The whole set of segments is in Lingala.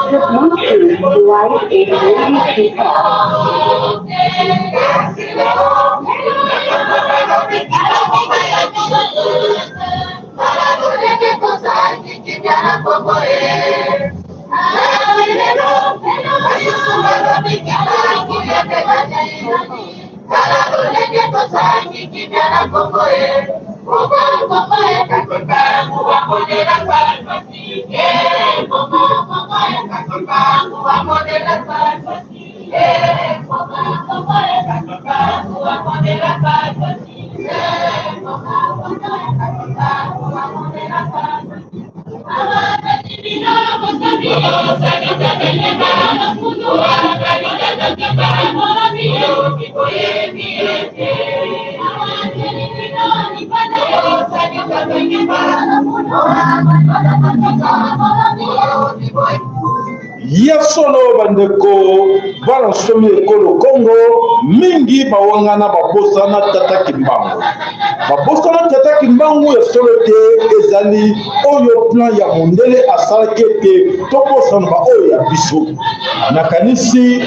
The Bluetooth device is ready to Yasolo bandeko bana somi ekolo Congo mingi bawangana babosana tata kimbangu babosana tata kimbangu yasolo te ezali oyo plan ya mondele asalaki ete tobosana ba oyo ya biso nakanisi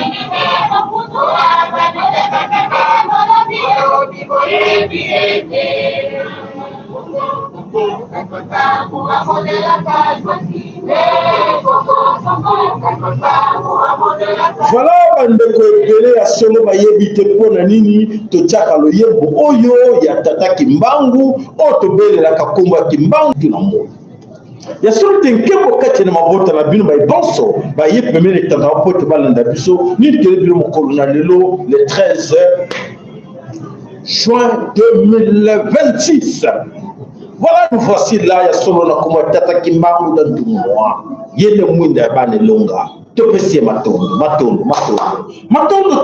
voilà bandeko ebele ya solo bayebi te mpona nini totiaka loyembo oyo ya tata kimbangu oyo tobelelaka kombo ya kimbangu tuna moi ya solo te nkembo kati na mabota na bino baebonso baye pemene etanga mpo te balanda biso nini toyebi bino mokolo na lelo le 13 juin 2026. Voilà, nous voici là, ya solo na kombo ya tata kimbangu dans tout mois. Yene mwinda ya bane longa. Topesie matondo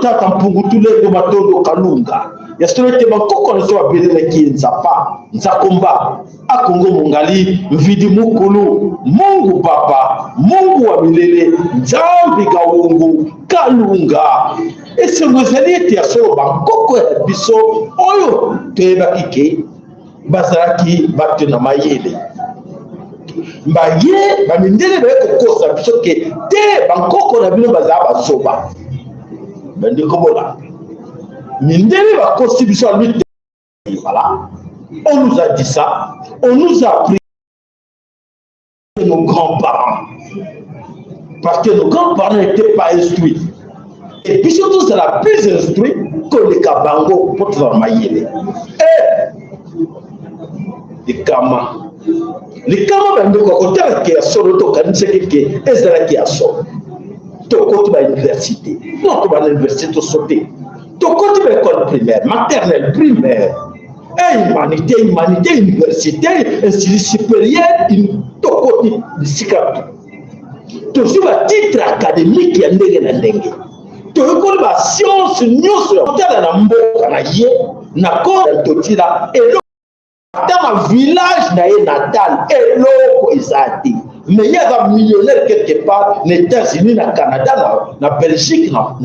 tata mpungu tulego matondo kalunga. Ya solo te bakoko na so abelele ki nzapa, nzakomba. Akongo mungali, mvidi mukulu, Mungu baba, Mungu wa milele, Nzambi gawungu, kalunga. Esengo ezali ete ya solo bakoko ya biso oyo toyebaki ke bazalaki bato na mayele mbaye bamindele baye kokosa biso ke te bankoko na bino bazala bazoba bandeko bona mindele bakosi biso ya lutte. Voilà, on nous a dit ça, on nous a appris nos grands-parents parce que nos grands-parents n'étaient pas instruits. Et puis surtout, c'est la plus instruite que les Kabango pour faire mayele. Les Kama, ben de côté qui a solo to kan seki ke ezala qui a solo. To côté ba université. Non to ba université to sauter. To côté ba école primaire, maternelle, primaire. Humanité, université, institut supérieur, to côté de to sur le titre académique ya ndenge na ndenge. Toyekoli ba science nyonso ya kotala na mboka na ye na kona totila elo dans ma village na ye natal eloko ezati mais il y a un millionnaire quelque part aux États-Unis na Canada na Belgique na